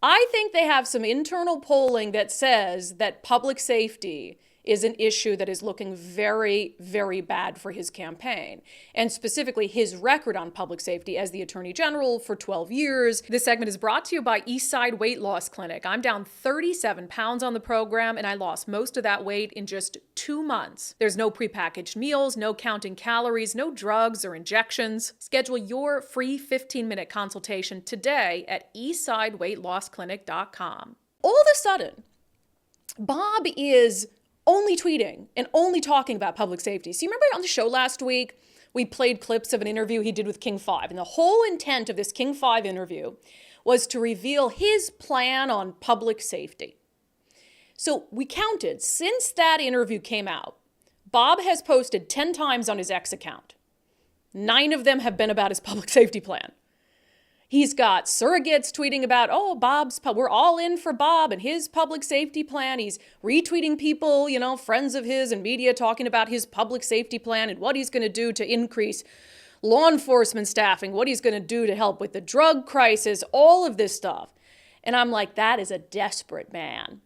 I think they have some internal polling that says that public safety is an issue that is looking very, very bad for his campaign, and specifically his record on public safety as the Attorney General for 12 years. This segment is brought to you by Eastside Weight Loss Clinic. I'm down 37 pounds on the program, and I lost most of that weight in just 2 months. There's no prepackaged meals, no counting calories, no drugs or injections. Schedule your free 15-minute consultation today at eastsideweightlossclinic.com. All of a sudden, Bob is only tweeting and only talking about public safety. So you remember on the show last week, we played clips of an interview he did with King 5. And the whole intent of this King 5 interview was to reveal his plan on public safety. So we counted, since that interview came out, Bob has posted 10 times on his X account. 9 of them have been about his public safety plan. He's got surrogates tweeting about, we're all in for Bob and his public safety plan. He's retweeting people, friends of his and media talking about his public safety plan and what he's going to do to increase law enforcement staffing, what he's going to do to help with the drug crisis, all of this stuff. And I'm like, that is a desperate man.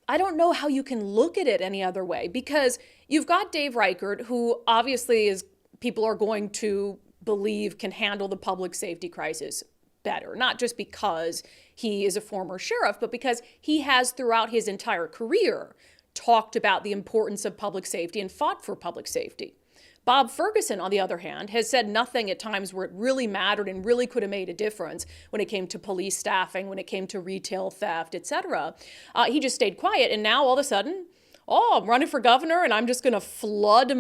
I don't know how you can look at it any other way, because you've got Dave Reichert, who obviously people are going to believe can handle the public safety crisis better, not just because he is a former sheriff, but because he has throughout his entire career talked about the importance of public safety and fought for public safety. Bob Ferguson, on the other hand, has said nothing at times where it really mattered and really could have made a difference when it came to police staffing, when it came to retail theft, etc. He just stayed quiet, and now all of a sudden, I'm running for governor and I'm just going to flood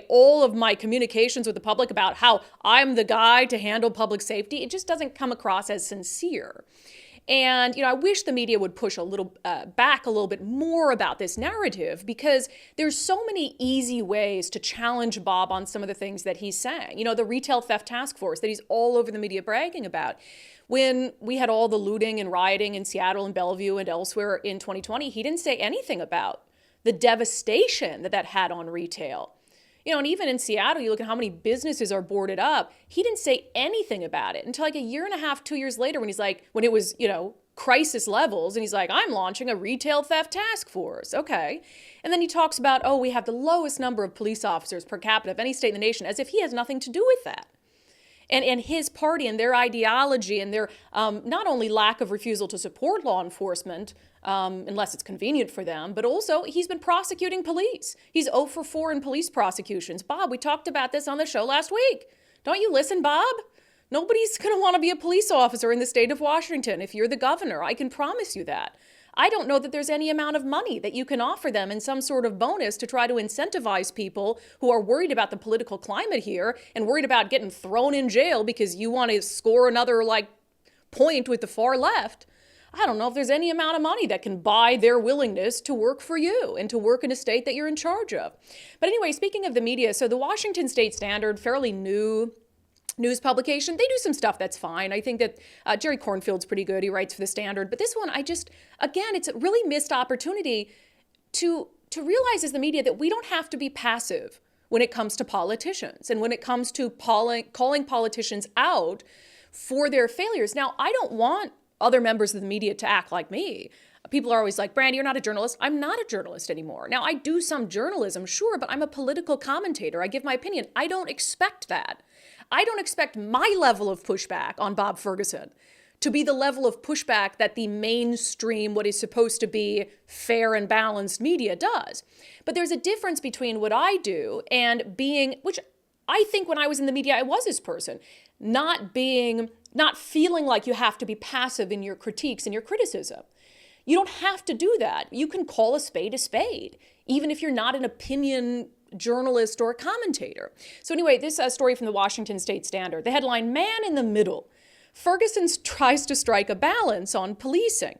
all of my communications with the public about how I'm the guy to handle public safety. It just doesn't come across as sincere. And, I wish the media would push back a little bit more about this narrative, because there's so many easy ways to challenge Bob on some of the things that he's saying. The retail theft task force that he's all over the media bragging about. When we had all the looting and rioting in Seattle and Bellevue and elsewhere in 2020, he didn't say anything about the devastation that had on retail. And even in Seattle, you look at how many businesses are boarded up. He didn't say anything about it until like a year and a half, 2 years later, when it was, crisis levels. And he's like, I'm launching a retail theft task force. Okay. And then he talks about, we have the lowest number of police officers per capita of any state in the nation, as if he has nothing to do with that. And his party and their ideology and their not only lack of refusal to support law enforcement, unless it's convenient for them, but also he's been prosecuting police. He's 0 for 4 in police prosecutions. Bob, we talked about this on the show last week. Don't you listen, Bob? Nobody's going to want to be a police officer in the state of Washington if you're the governor. I can promise you that. I don't know that there's any amount of money that you can offer them in some sort of bonus to try to incentivize people who are worried about the political climate here and worried about getting thrown in jail because you want to score another point with the far left. I don't know if there's any amount of money that can buy their willingness to work for you and to work in a state that you're in charge of. But anyway, speaking of the media, so the Washington State Standard, fairly new news publication, they do some stuff that's fine. I think that Jerry Cornfield's pretty good. He writes for the Standard. But this one, again, it's a really missed opportunity to realize as the media that we don't have to be passive when it comes to politicians and when it comes to calling politicians out for their failures. Now, I don't want other members of the media to act like me. People are always like, Brandi, you're not a journalist. I'm not a journalist anymore. Now, I do some journalism, sure, but I'm a political commentator. I give my opinion. I don't expect that. I don't expect my level of pushback on Bob Ferguson to be the level of pushback that the mainstream, what is supposed to be fair and balanced media does. But there's a difference between what I do and being, which I think when I was in the media, I was this person, not feeling like you have to be passive in your critiques and your criticism. You don't have to do that. You can call a spade, even if you're not an opinion journalist or a commentator. So anyway, this story from the Washington State Standard. The headline, Man in the Middle. Ferguson tries to strike a balance on policing.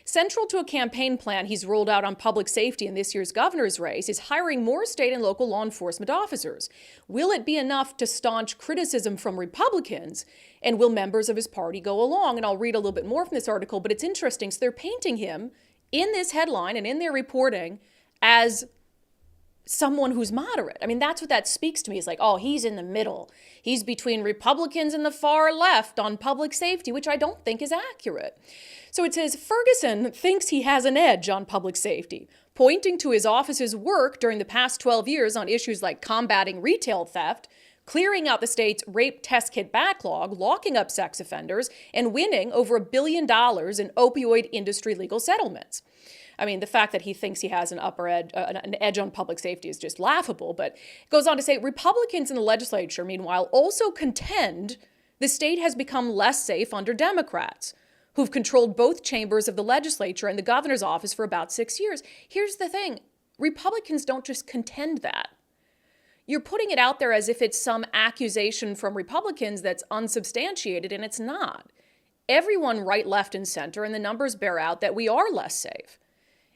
Central to a campaign plan he's rolled out on public safety in this year's governor's race is hiring more state and local law enforcement officers. Will it be enough to staunch criticism from Republicans? And will members of his party go along? And I'll read a little bit more from this article, but it's interesting. So they're painting him in this headline and in their reporting as someone who's moderate. I mean, that's what that speaks to me. It's like, oh, he's in the middle. He's between Republicans and the far left on public safety, which I don't think is accurate. So it says Ferguson thinks he has an edge on public safety, pointing to his office's work during the past 12 years on issues like combating retail theft, clearing out the state's rape test kit backlog, locking up sex offenders, and winning over $1 billion in opioid industry legal settlements. I mean, the fact that he thinks he has an edge on public safety is just laughable, but it goes on to say Republicans in the legislature, meanwhile, also contend the state has become less safe under Democrats, who've controlled both chambers of the legislature and the governor's office for about 6 years. Here's the thing. Republicans don't just contend that. You're putting it out there as if it's some accusation from Republicans that's unsubstantiated, and it's not. Everyone, right, left, and center, and the numbers bear out that we are less safe.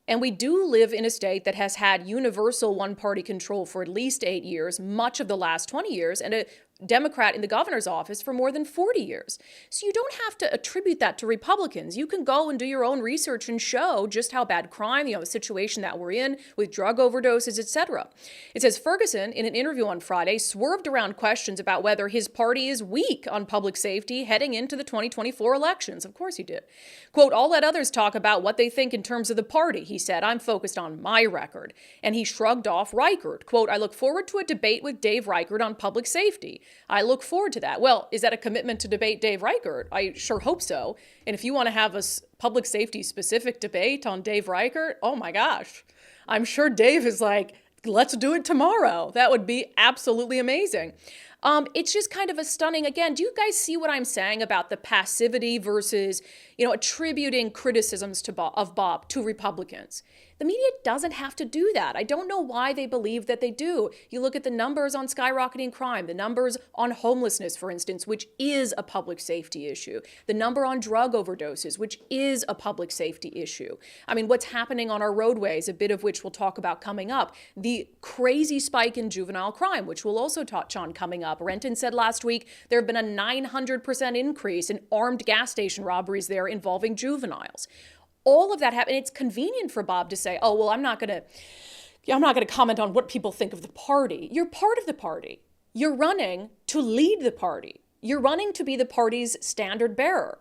And we do live in a state that has had universal one-party control for at least 8 years, much of the last 20 years, and a Democrat in the governor's office for more than 40 years. So you don't have to attribute that to Republicans. You can go and do your own research and show just how bad crime, the situation that we're in with drug overdoses, etc. It says Ferguson, in an interview on Friday, swerved around questions about whether his party is weak on public safety heading into the 2024 elections. Of course he did. Quote, I'll let others talk about what they think in terms of the party, he said. I'm focused on my record. And he shrugged off Reichert. Quote, I look forward to a debate with Dave Reichert on public safety. I look forward to that. Well, is that a commitment to debate Dave Reichert? I sure hope so. And if you want to have a public safety specific debate on Dave Reichert, oh my gosh, I'm sure Dave is like, let's do it tomorrow. That would be absolutely amazing. It's just kind of a stunning, again, do you guys see what I'm saying about the passivity versus, attributing criticisms of Bob to Republicans? The media doesn't have to do that. I don't know why they believe that they do. You look at the numbers on skyrocketing crime, the numbers on homelessness, for instance, which is a public safety issue, the number on drug overdoses, which is a public safety issue. I mean, what's happening on our roadways, a bit of which we'll talk about coming up, the crazy spike in juvenile crime, which we'll also touch on coming up. Renton said last week there have been a 900% increase in armed gas station robberies there involving juveniles. All of that happened. It's convenient for Bob to say, oh, well, I'm not going to comment on what people think of the party. You're part of the party. You're running to lead the party. You're running to be the party's standard bearer.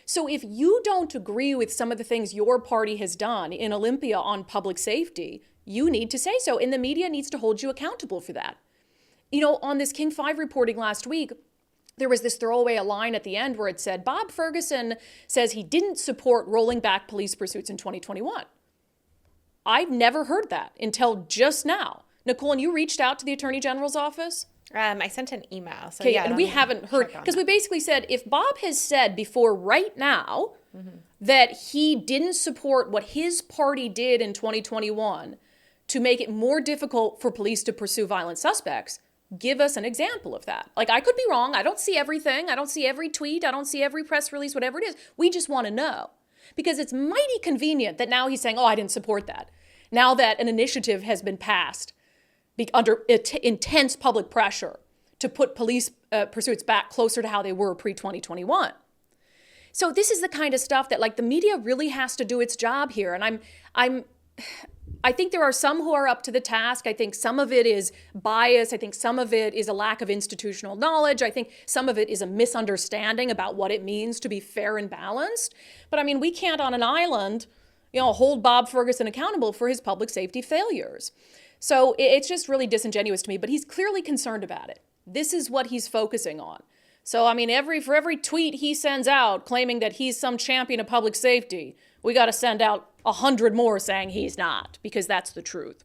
So if you don't agree with some of the things your party has done in Olympia on public safety, you need to say so. And the media needs to hold you accountable for that. On this King 5 reporting last week, there was this throwaway line at the end where it said, Bob Ferguson says he didn't support rolling back police pursuits in 2021. I've never heard that until just now. Nicole, and you reached out to the Attorney General's office? I sent an email. So okay, yeah, and we haven't heard, because we basically said, if Bob has said before right now that he didn't support what his party did in 2021 to make it more difficult for police to pursue violent suspects, give us an example of that. Like, I could be wrong. I don't see everything. I don't see every tweet. I don't see every press release, whatever it is. We just want to know. Because it's mighty convenient that now he's saying, oh, I didn't support that. Now that an initiative has been passed under intense public pressure to put police pursuits back closer to how they were pre-2021. So this is the kind of stuff that, like, the media really has to do its job here. And I think there are some who are up to the task. I think some of it is bias. I think some of it is a lack of institutional knowledge. I think some of it is a misunderstanding about what it means to be fair and balanced. But I mean, we can't on an island, hold Bob Ferguson accountable for his public safety failures. So it's just really disingenuous to me, but he's clearly concerned about it. This is what he's focusing on. So, I mean, for every tweet he sends out claiming that he's some champion of public safety, we got to send out 100 more saying he's not, because that's the truth.